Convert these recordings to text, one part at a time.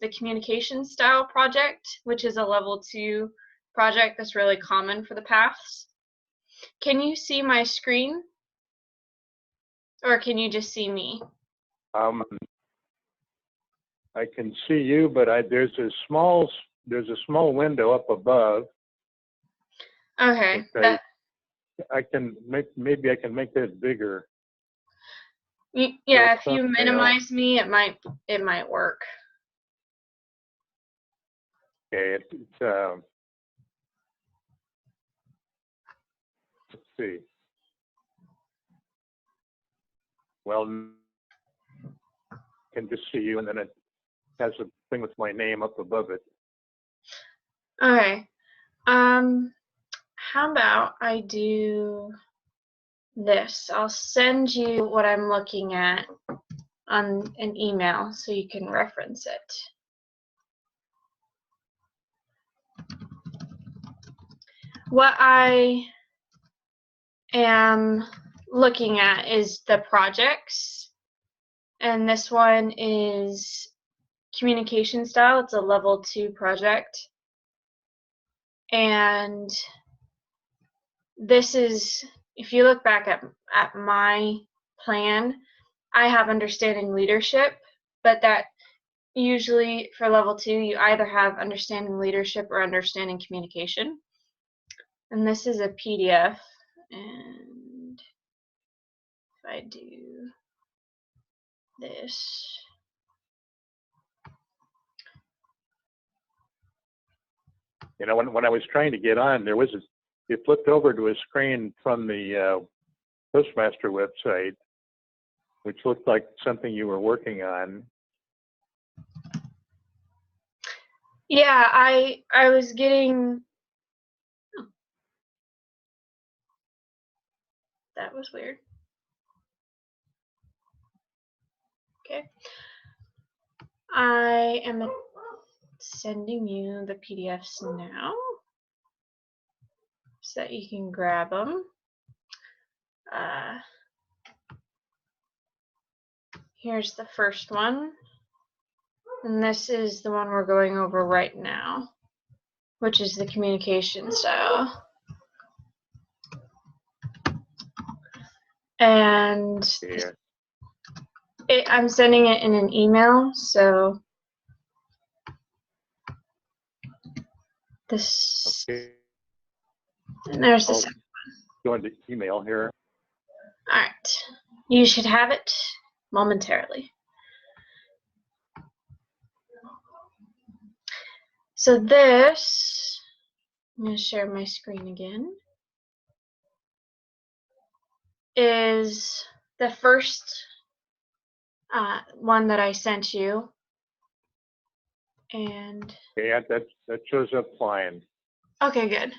the communication style project, which is a level 2 project that's really common for the paths. Can you see my screen? Or can you just see me? I can see you, but there's a small window up above. Okay. I can maybe I can make that bigger. Yeah, if you minimize me, it might work. Okay, let's see. Well, I can just see you, and then it has a thing with my name up above it. Okay. How about I do this? I'll send you what I'm looking at on an email so you can reference it. What I am looking at is the projects, and this one is communication style. It's a level 2 project, and this is, if you look back at my plan, I have understanding leadership, but that usually for level 2 you either have understanding leadership or understanding communication. And this is a PDF, and if I do this, you know, when I was trying to get on, it flipped over to a screen from the Postmaster website, which looked like something you were working on. yeah, I was getting, oh, that was weird. Okay, I am sending you the PDFs now so that you can grab them. Here's the first one, and this is the one we're going over right now, which is the communication style. And Yeah. I'm sending it in an email, so this, okay. And there's the second one. Go into email here. All right, you should have it momentarily. So this, I'm going to share my screen again, is the first one that I sent you. And yeah, that shows up fine. Okay, good.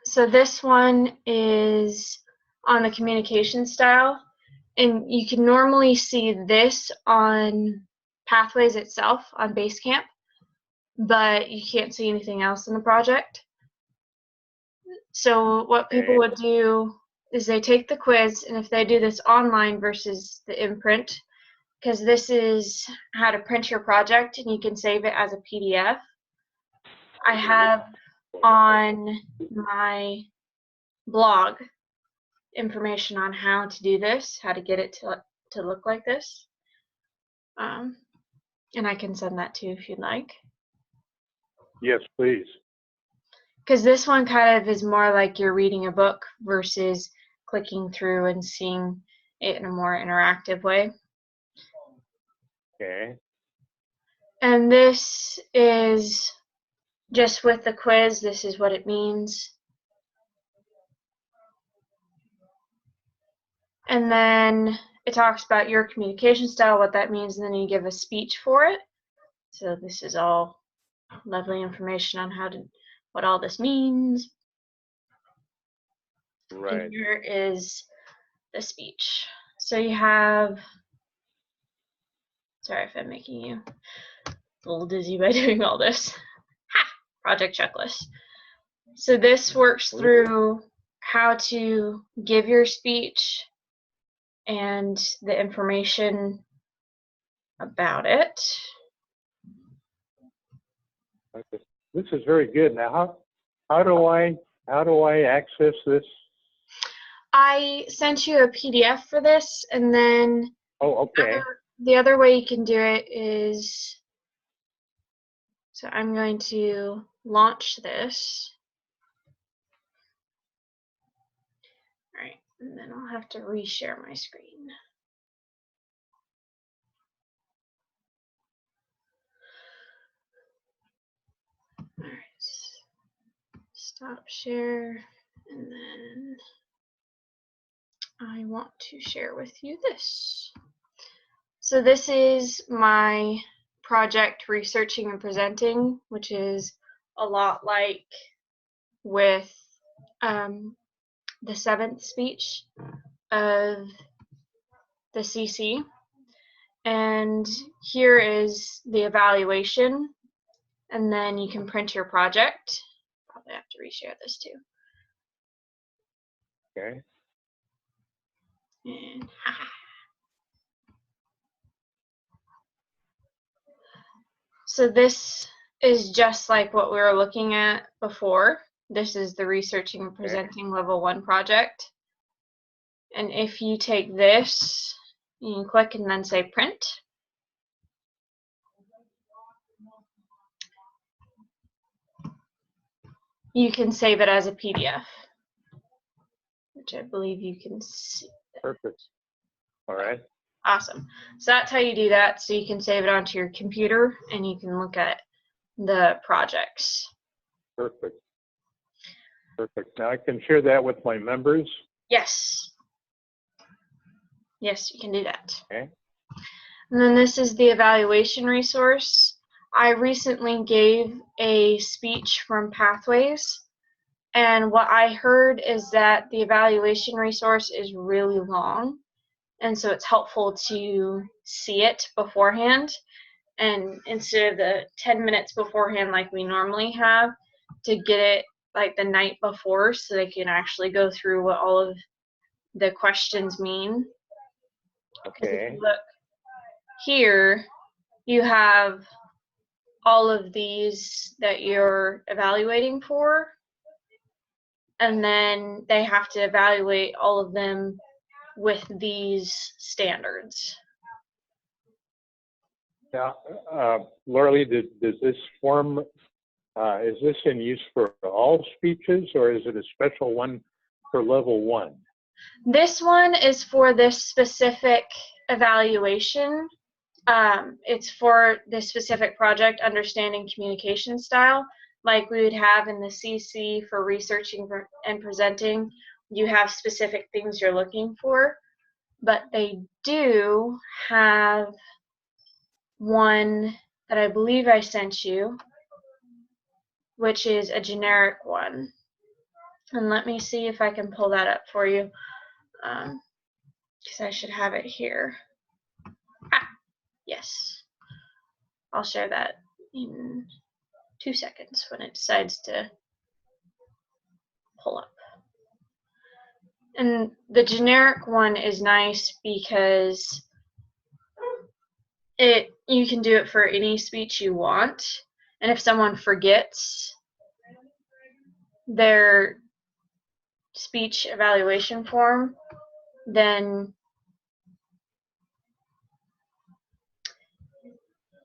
So this one is on the communication style, and you can normally see this on Pathways itself on Basecamp, but you can't see anything else in the project. So what people would do is they take the quiz, and if they do this online versus the imprint, because this is how to print your project and you can save it as a PDF. I have on my blog information on how to do this, how to get it to look like this. And I can send that to you if you'd like. Yes, please. Because this one kind of is more like you're reading a book versus clicking through and seeing it in a more interactive way. Okay. And this is just with the quiz, this is what it means. And then it talks about your communication style, what that means, and then you give a speech for it. So this is all lovely information on what all this means. Right. And here is the speech. So you have, sorry if I'm making you a little dizzy by doing all this. Ha! Project checklist. So this works through how to give your speech and the information about it. Okay. This is very good. Now, how do I access this? I sent you a PDF for this, and then Oh, okay. the other way you can do it is, so I'm going to launch this. All right, and then I'll have to reshare my screen. All right, stop share, and then I want to share with you this. So this is my project researching and presenting, which is a lot like with the 7th speech of the CC. And here is the evaluation, and then you can print your project. Probably have to reshare this too. Okay. And so this is just like what we were looking at before. This is the researching and presenting level 1 project. And if you take this, you can click and then say print. You can save it as a PDF, which I believe you can see. Perfect. All right. Awesome. So that's how you do that. So you can save it onto your computer and you can look at the projects. Perfect. Perfect. Now I can share that with my members. Yes. Yes, you can do that. Okay. And then this is the evaluation resource. I recently gave a speech from Pathways, and what I heard is that the evaluation resource is really long, and so it's helpful to see it beforehand, and instead of the 10 minutes beforehand like we normally have, to get it like the night before so they can actually go through what all of the questions mean. Okay. If you look here, you have all of these that you're evaluating for, and then they have to evaluate all of them with these standards. Now, Laura, does this form, is this in use for all speeches, or is it a special one for level 1? This one is for this specific evaluation. It's for this specific project, understanding communication style, like we would have in the CC for researching and presenting. You have specific things you're looking for, but they do have one that I believe I sent you, which is a generic one. And let me see if I can pull that up for you, because I should have it here. Yes. I'll share that in 2 seconds when it decides to pull up. And the generic one is nice because you can do it for any speech you want. And if someone forgets their speech evaluation form, then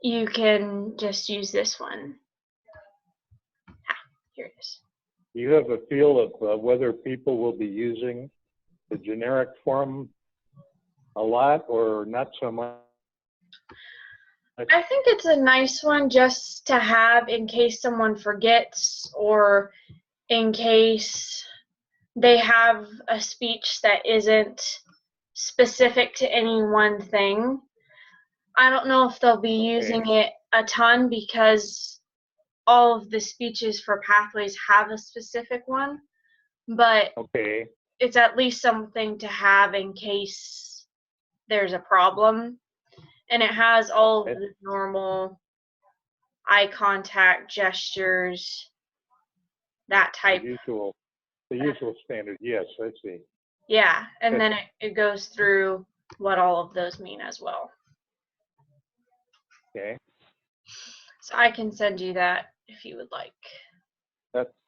you can just use this one. Here it is. Do you have a feel of whether people will be using the generic form a lot or not so much? I think it's a nice one just to have in case someone forgets, or in case they have a speech that isn't specific to any one thing. I don't know if they'll be using it a ton because all of the speeches for Pathways have a specific one, but it's at least something to have in case there's a problem. And it has all of the normal eye contact, gestures, that type. The usual standard, yes, I see. Yeah, and then it goes through what all of those mean as well. Okay. So I can send you that if you would like.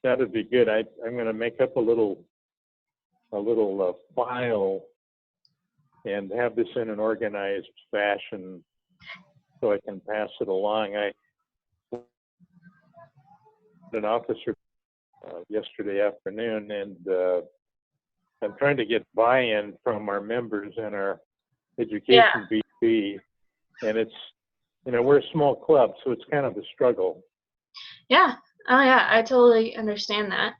That'd be good. I'm going to make up a little file and have this in an organized fashion so I can pass it along. I had an officer yesterday afternoon, and I'm trying to get buy-in from our members in our Education BC, and it's, we're a small club, so it's kind of a struggle. Yeah. Oh yeah, I totally understand that.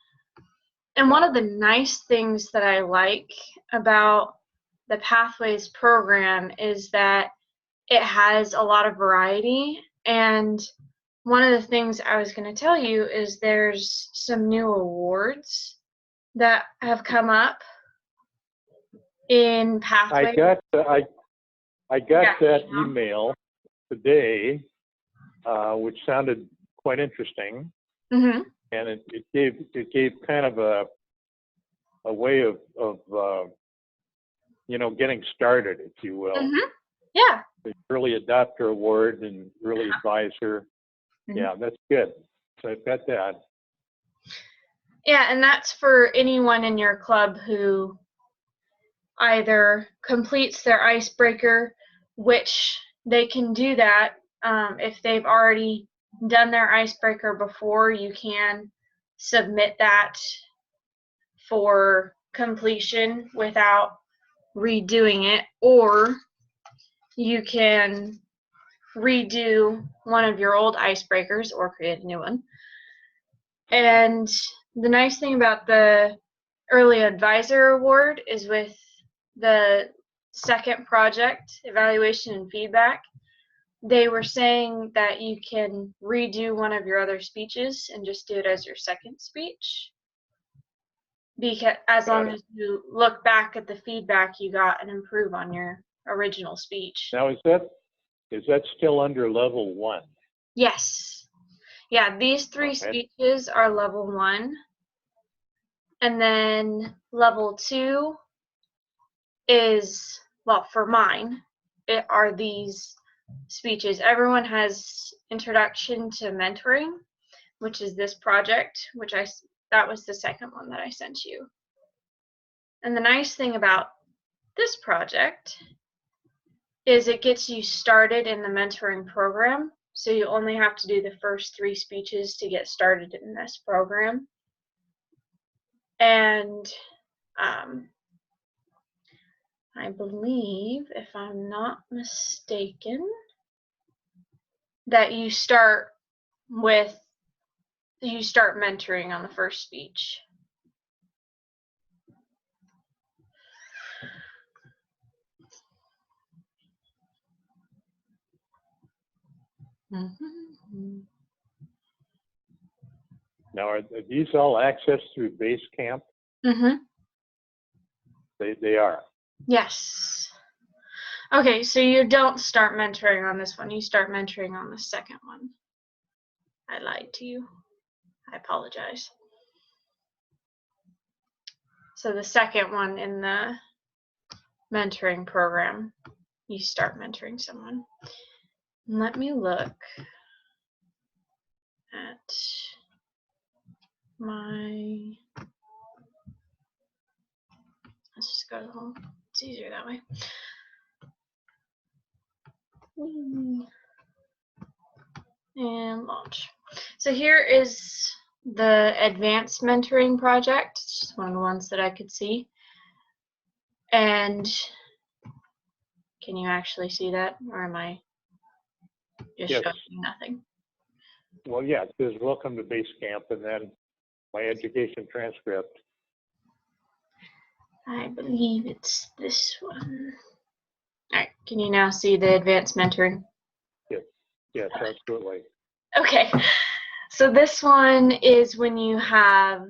And one of the nice things that I like about the Pathways program is that it has a lot of variety. And one of the things I was going to tell you is there's some new awards that have come up in Pathways. I got that email today, which sounded quite interesting. Mm-hmm. And it gave kind of a way of getting started, if you will. Mm-hmm. Yeah. The early adopter award and early advisor. Mm-hmm. Yeah, that's good. So I've got that. Yeah, and that's for anyone in your club who either completes their icebreaker, which they can do that if they've already done their icebreaker before. You can submit that for completion without redoing it, or you can redo one of your old icebreakers or create a new one. And the nice thing about the Early Advisor Award is with the second project, evaluation and feedback, they were saying that you can redo one of your other speeches and just do it as your second speech. Because as long as you look back at the feedback you got and improve on your original speech. Now, is that still under level 1? Yes. Yeah, these 3 speeches are level 1. And then level 2 is, well, for mine, it are these speeches. Everyone has Introduction to Mentoring, which is this project, which that was the second one that I sent you. And the nice thing about this project is it gets you started in the mentoring program. So you only have to do the first 3 speeches to get started in this program. And I believe, if I'm not mistaken, that you start mentoring on the first speech. Mm-hmm. Now, are these all accessed through Basecamp? Mm-hmm. They are. Yes. Okay, so you don't start mentoring on this one. You start mentoring on the second one. I lied to you. I apologize. So the second one in the mentoring program, you start mentoring someone. Let me look at my, let's just go home. It's easier that way. And launch. So here is the advanced mentoring project. It's just one of the ones that I could see. And can you actually see that, or am I just showing you nothing? Well, yeah, it says welcome to Basecamp, and then my education transcript. I believe it's this one. All right, can you now see the advanced mentoring? Yes, absolutely. Okay, so this one is when you have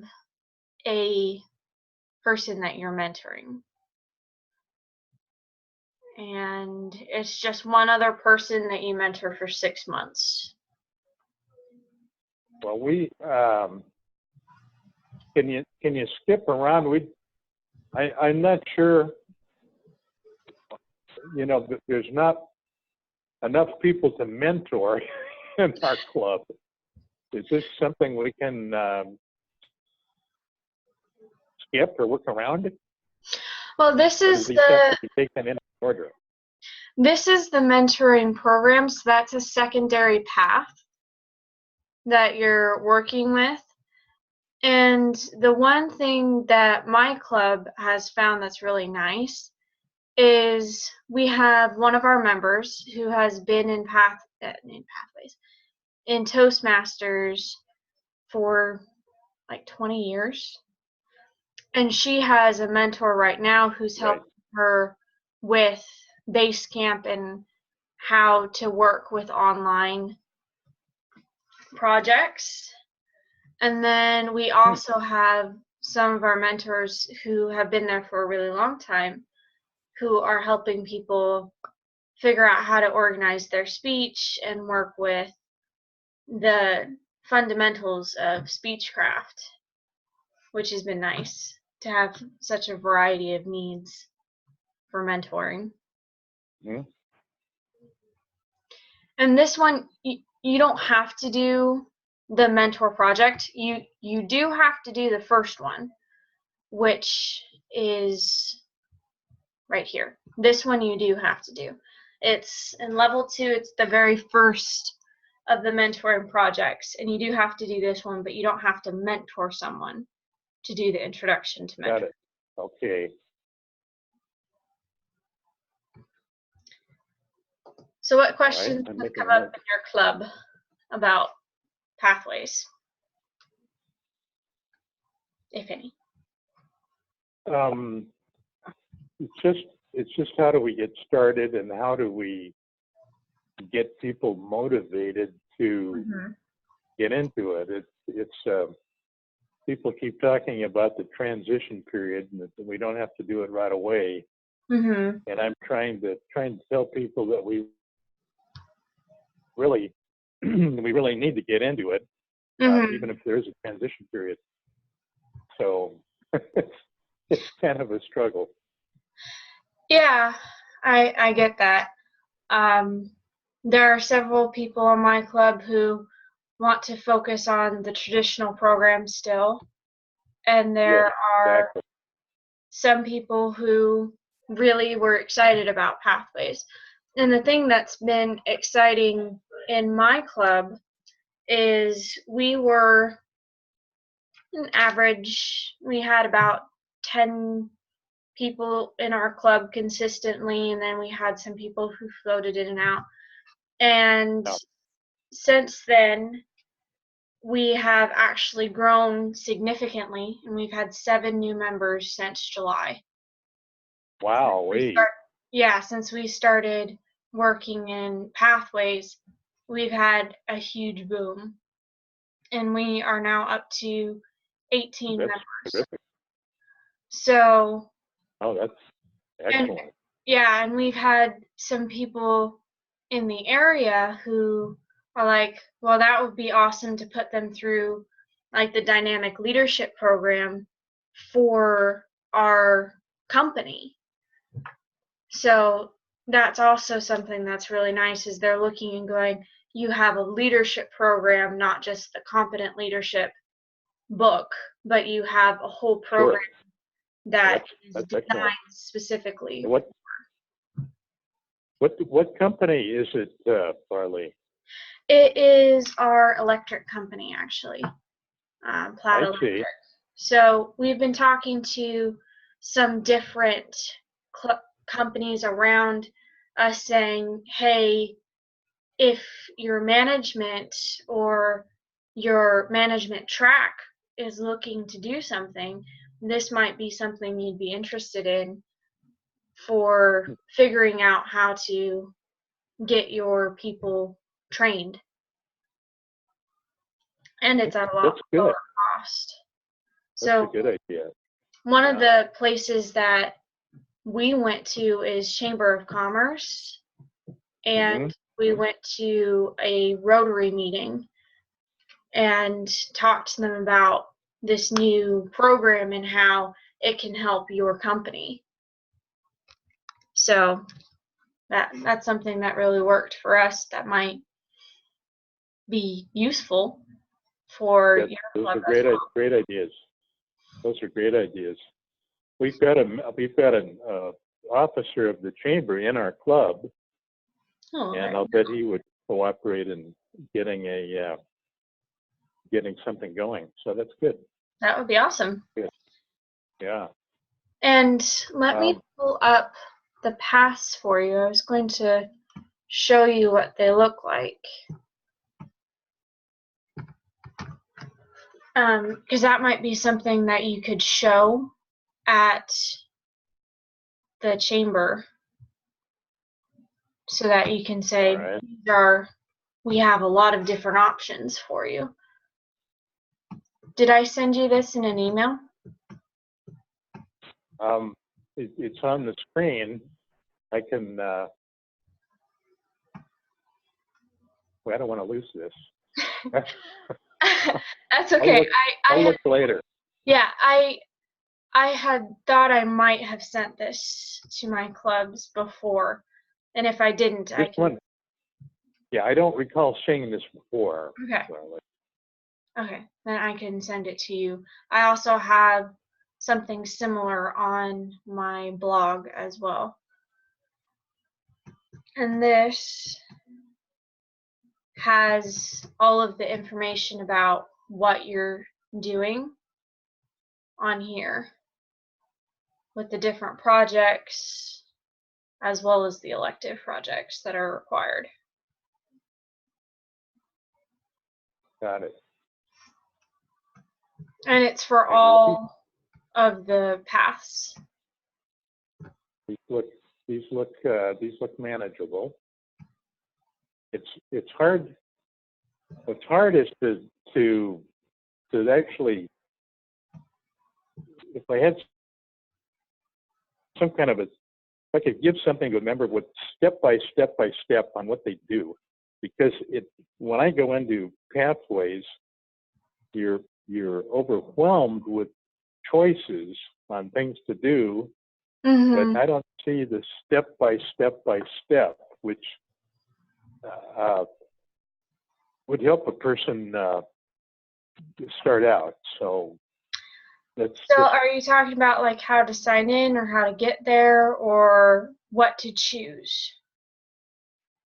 a person that you're mentoring. And it's just one other person that you mentor for 6 months. Well, can you skip around? I'm not sure. There's not enough people to mentor in our club. Is this something we can skip or work around it? Well, this Or is does these have the to be taken in order? mentoring program, so that's a secondary path that you're working with. And the one thing that my club has found that's really nice is we have one of our members who has been in Pathways, in Toastmasters for like 20 years. And she has a mentor right now who's helping her with Basecamp and how to work with online projects. And then we also have some of our mentors who have been there for a really long time who are helping people figure out how to organize their speech and work with the fundamentals of speechcraft, which has been nice to have such a variety of needs for mentoring. Mm-hmm. And this one, you don't have to do the mentor project. You do have to do the first one, which is right here. This one you do have to do. It's in level 2, it's the very first of the mentoring projects, and you do have to do this one, but you don't have to mentor someone to do the introduction to mentoring. Got it. Okay. So what questions I'm have making come up notes. in your club about Pathways, if any? It's just how do we get started and how do we get people motivated to get into it? It's people keep talking about the transition period and that we don't have to do it right away. And I'm trying to tell people that we really need to get into it, even if there's a transition period. So it's kind of a struggle. Yeah, I get that. There are several people in my club who want to focus on the traditional program still, and there are some people who really were excited about Pathways. And the thing that's been exciting in my club is we were an average, we had about 10 people in our club consistently, and then we had some people who floated in and out. And since then, we have actually grown significantly, and we've had 7 new members since July. Wow. Since we started working in Pathways, we've had a huge boom. And we are now up to 18 members. Terrific. So. Oh, that's excellent. And we've had some people in the area who are like, well, that would be awesome to put them through like the dynamic leadership program for our company. So that's also something that's really nice, is they're looking and going, you have a leadership program, not just the competent leadership book, but you have a whole program that is designed specifically. What company is it, Farley? It is our electric company, actually, Plaid Electric. So we've been talking to some different companies around us saying, hey, if your management or your management track is looking to do something, this might be something you'd be interested in for figuring out how to get your people trained. And it's at a lot lower cost. That's a good idea. One of the places that we went to is Chamber of Commerce, and we went to a Rotary meeting and talked to them about this new program and how it can help your company. So That's something that really worked for us that might be useful for Those your are club as well. great ideas. Those are great ideas. We've got an officer of the chamber in our club, Oh, and I'll bet he would cooperate in getting something going. So that's good. that would be awesome. Good. Yeah. And let me pull up the paths for you. I was going to show you what they look like. Because that might be something that you could show at the chamber so that you can say, right. we have a lot of different options for you. Did I send you this in an email? It's on the screen. I can, I don't want to lose this. That's okay. I'll look later. Yeah, I had thought I might have sent this to my clubs before, and if I didn't, Yeah, I don't recall seeing this before. Okay. So. Okay, then I can send it to you. I also have something similar on my blog as well. And this has all of the information about what you're doing on here with the different projects as well as the elective projects that are required. Got it. And it's for all of the paths. These look manageable. It's hard. What's hard is to actually, if I had some kind of if I could give something to a member with step by step on what they do, because when I go into pathways, you're overwhelmed with choices on things to do, but I don't see the step by step, which would help a person start out. So are you talking about like how to sign in or how to get there or what to choose?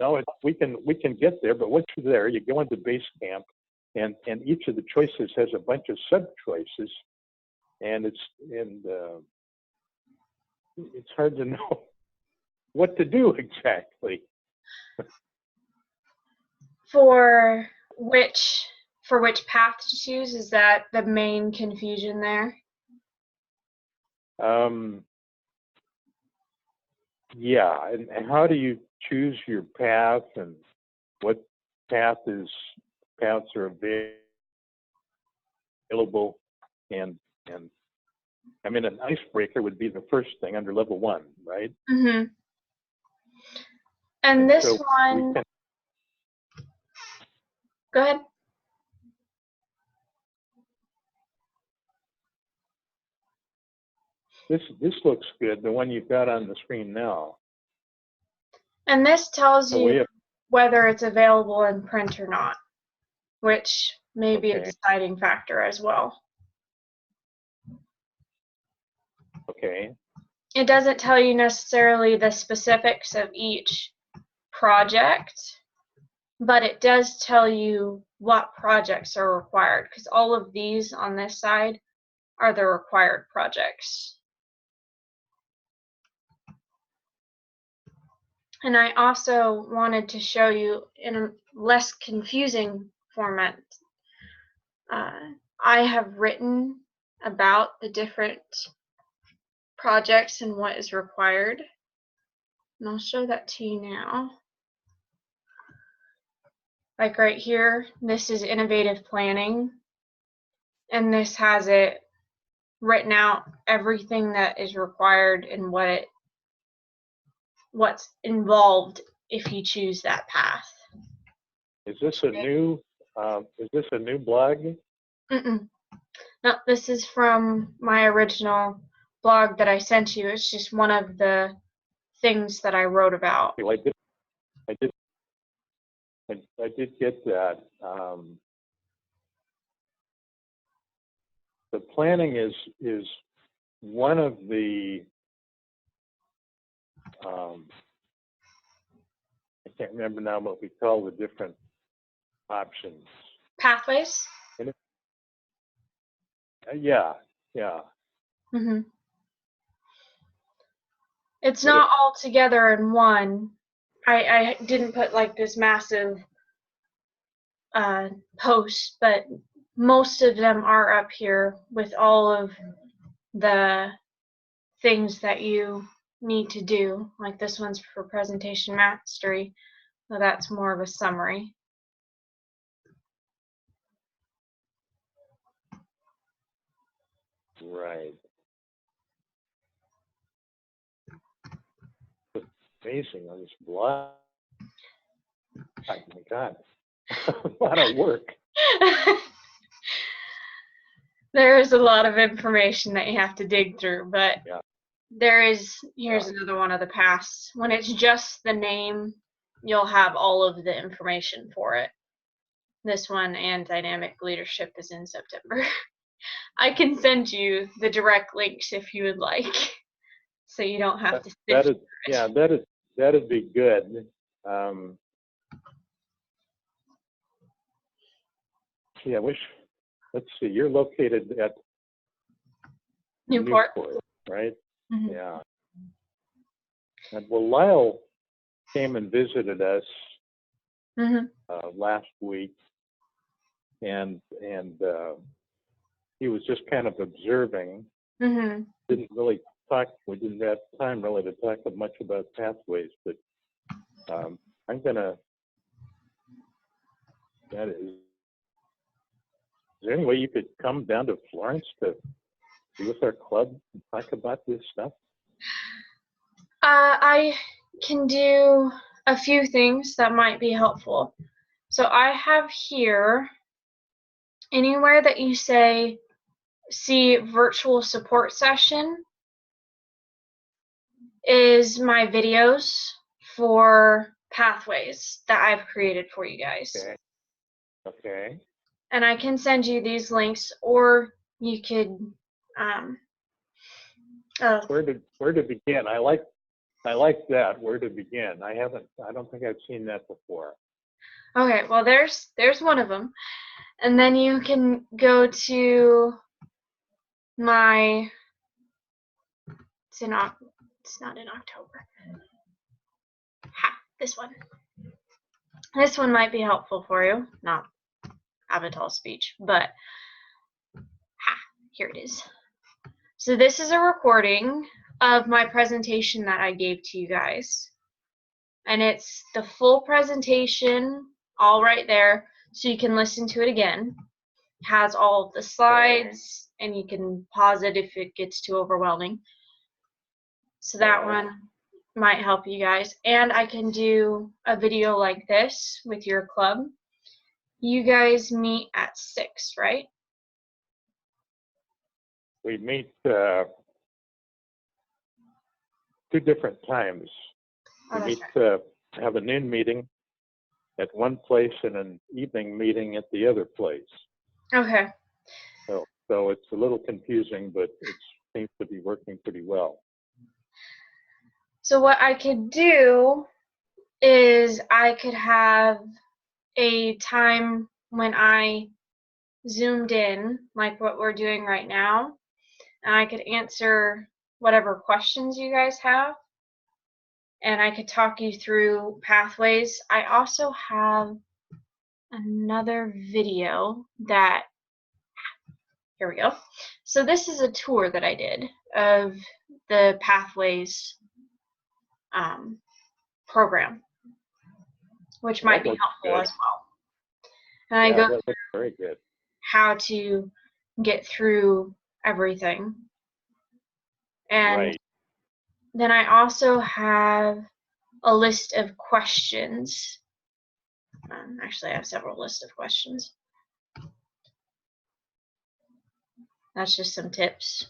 No, we can get there, but once you're there, you go into base camp, and each of the choices has a bunch of sub choices, and it's hard to know what to do exactly. For which path to choose? Is that the main confusion there? Yeah, and how do you choose your path, and what paths are available, and I mean, an icebreaker would be the first thing under level 1, right? Mm-hmm. And this so one, go ahead. This looks good, the one you've got on the screen now. And this tells you whether it's available in print or not, which may be a deciding factor as well. Okay. It doesn't tell you necessarily the specifics of each project, but it does tell you what projects are required, because all of these on this side are the required projects. And I also wanted to show you in a less confusing format. I have written about the different projects and what is required. And I'll show that to you now. Like right here, this is innovative planning. And this has it written out, everything that is required and what's involved if you choose that path. Is this a new blog? No, this is from my original blog that I sent you. It's just one of the things that I wrote about. I did get that. The planning is one of the I can't remember now what we call the different options. Pathways? Yeah. Mm-hmm. It's not all together in one. I didn't put like this massive post, but most of them are up here with all of the things that you need to do. Like this one's for presentation mastery, so that's more of a summary. Right. It's amazing on this blog. Oh my God. A lot of work. There's a lot of information that you have to dig through, but yeah. here's another one of the paths. When it's just the name, you'll have all of the information for it. This one and dynamic leadership is in September. I can send you the direct links if you would like, so you don't have to. That'd be good. I wish. Let's see. You're located at Newport, right? Mm-hmm. Yeah. And well, Lyle came and visited us last week, and he was just kind of observing. Didn't really talk. We didn't have time really to talk much about pathways, but I'm gonna. That is. Is there any way you could come down to Florence to be with our club and talk about this stuff? I can do a few things that might be helpful. So I have here, anywhere that you say, see virtual support session, is my videos for pathways that I've created for you guys. Okay. And I can send you these links, or you could. Where to begin? I like that. Where to begin? I don't think I've seen that before. Okay, well there's one of them, and then you can go to my. It's not in October. This one. This one might be helpful for you. Not Avatar speech, but here it is. So this is a recording of my presentation that I gave to you guys. And it's the full presentation, all right there, so you can listen to it again. It has all of the slides, and you can pause it if it gets too overwhelming. So that one might help you guys. And I can do a video like this with your club. You guys meet at 6, right? We meet 2 different times. We meet have a noon meeting at one place and an evening meeting at the other place. Okay. So it's a little confusing, but it seems to be working pretty well. So what I could do is I could have a time when I zoomed in, like what we're doing right now, and I could answer whatever questions you guys have, and I could talk you through pathways. I also have another video that, here we go. So this is a tour that I did of the Pathways program, which might be helpful as well. And I go through very good. how to get through everything. And then I also have a list of questions. Actually, I have several lists of questions. That's just some tips.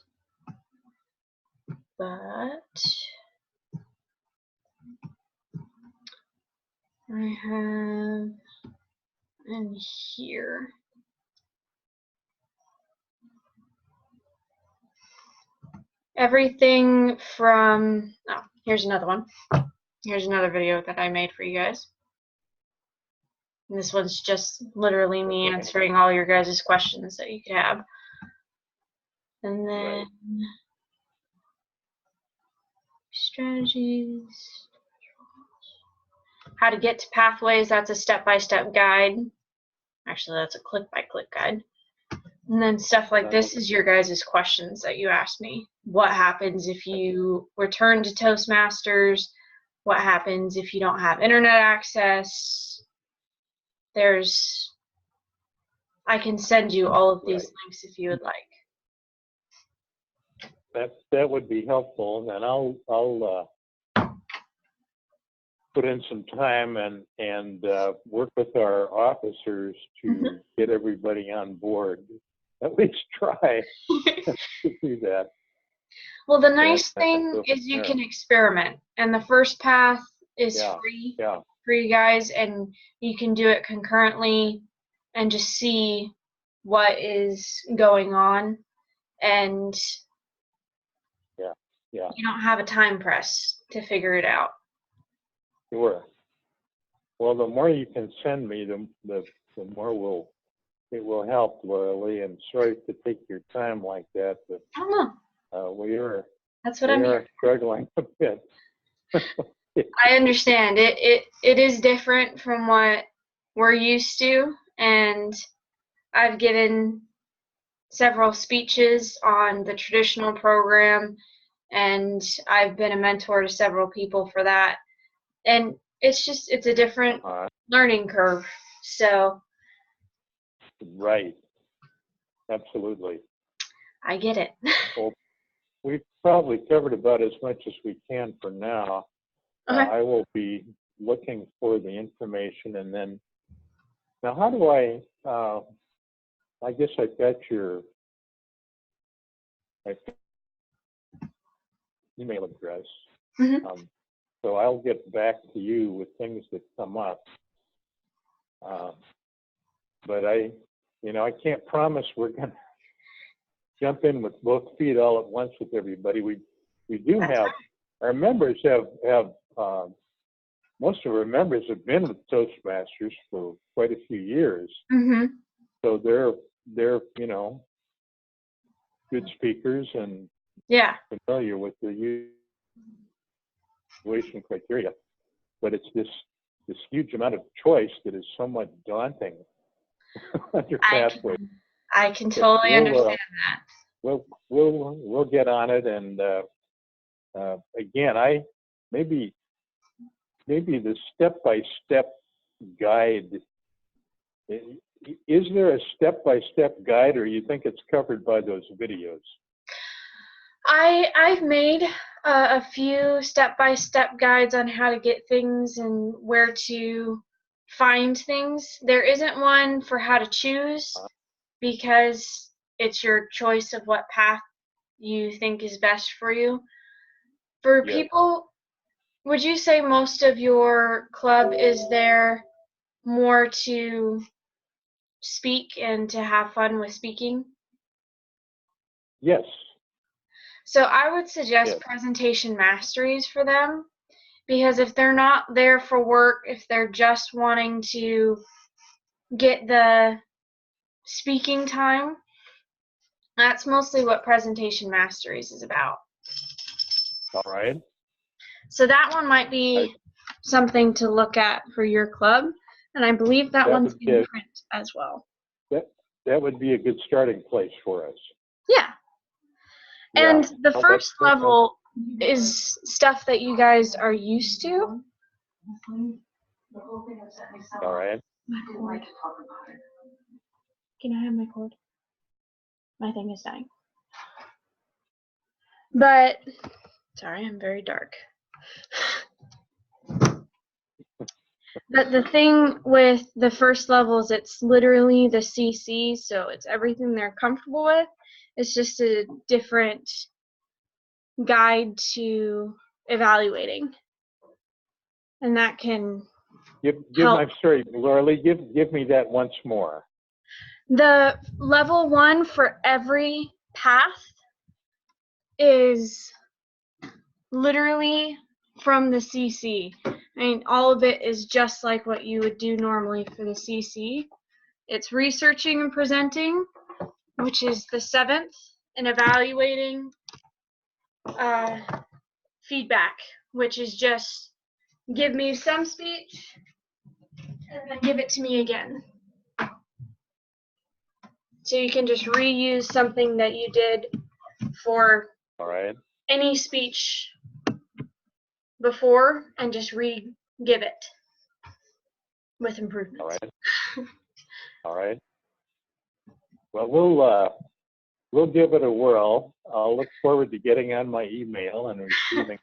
But I have in here. Everything from, oh, here's another one. Here's another video that I made for you guys. And this one's just literally me answering all your guys' questions that you could have. And then strategies. How to get to pathways, that's a step-by-step guide. Actually, that's a click-by-click guide. And then stuff like this is your guys' questions that you asked me. What happens if you return to Toastmasters? What happens if you don't have internet access? I can send you all of these links if you would like. That would be helpful, and I'll put in some time and work with our officers to get everybody on board. At least try to do that. Well, the nice thing is you can experiment, and the first path is free for you guys, and you can do it concurrently and just see what is going on, and you don't have a time press to figure it out. Sure. Well, the more you can send me, the more it will help, Lily. And sorry to take your time like that, but that's what I'm here. Struggling a bit. I understand. It is different from what we're used to, and I've given several speeches on the traditional program, and I've been a mentor to several people for that. And it's a different learning curve. So. Right. Absolutely. I get it. Well, we've probably covered about as much as we can for now. Okay. I will be looking for the information, and then now how do I guess I've got your email address. So I'll get back to you with things that come up. But I can't promise we're going to jump in with both feet all at once with everybody. We do have, our members have most of our members have been with Toastmasters for quite a few years. So they're good speakers and familiar with the evaluation criteria. But it's this huge amount of choice that is somewhat daunting under pathways. I can totally understand that. We'll get on it, and again, maybe the step-by-step guide. Is there a step-by-step guide, or you think it's covered by those videos? I've made a few step-by-step guides on how to get things and where to find things. There isn't one for how to choose, because it's your choice of what path you think is best for you. For people, would you say most of your club is there more to speak and to have fun with speaking? Yes. So I would suggest presentation masteries for them, because if they're not there for work, if they're just wanting to get the speaking time, that's mostly what presentation masteries is about. All right. So that one might be something to look at for your club, and I believe that one's in print as well. That would be a good starting place for us. Yeah. And the first level is stuff that you guys are used to. All right. Can I have my cord? My thing is dying. But, sorry, I'm very dark. But the thing with the first level is it's literally the CC, so it's everything they're comfortable with. It's just a different guide to evaluating. And that can help. I'm sorry, Laura Lee, give me that once more. The level 1 for every path is literally from the CC. I mean, all of it is just like what you would do normally for the CC. It's researching and presenting, which is the 7th, and evaluating feedback, which is just give me some speech and then give it to me again. So you can just reuse something that you did for All right. any speech before and just give it with improvements. All right. All right. Well, we'll give it a whirl. I'll look forward to getting on my email and receiving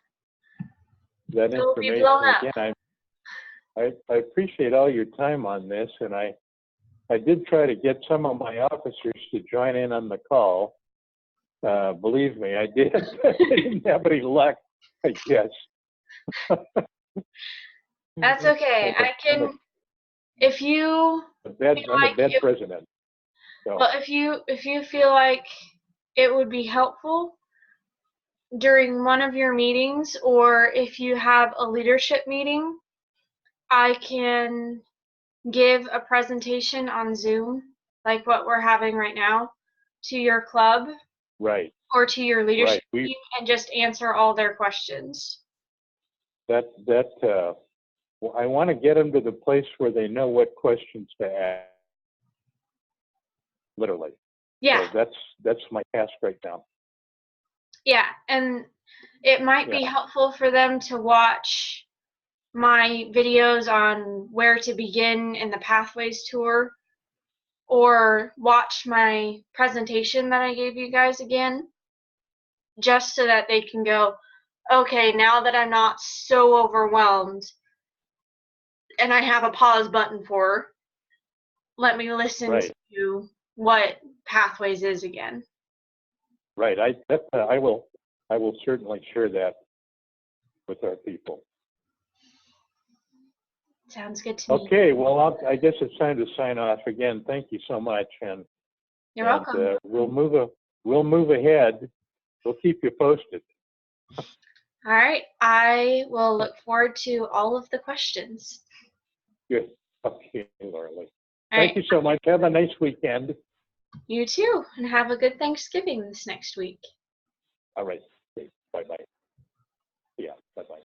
that It'll be information. blown up. Again, I appreciate all your time on this, and I did try to get some of my officers to join in on the call. Believe me, I did. I didn't have any luck, I guess. That's okay. I can, if you I'm a bad president. So. Well, if you feel like it would be helpful during one of your meetings, or if you have a leadership meeting, I can give a presentation on Zoom, like what we're having right now, to your club, right, or to your leadership right. team, and just answer all their questions. Well, I want to get them to the place where they know what questions to ask. Literally. Yeah. So that's my task right now. Yeah, and it might be helpful for them to watch my videos on where to begin in the Pathways tour, or watch my presentation that I gave you guys again, just so that they can go, okay, now that I'm not so overwhelmed and I have a pause button for, let me listen to what Pathways is again. Right. I will certainly share that with our people. Sounds good to me. Okay. Well, I guess it's time to sign off. Again, thank you so much, and you're welcome. We'll move ahead. We'll keep you posted. All right. I will look forward to all of the questions. Good. Okay, Laura Lee. Thank you so much. Have a nice weekend. You too, and have a good Thanksgiving this next week. All right. Bye-bye. Yeah, bye-bye.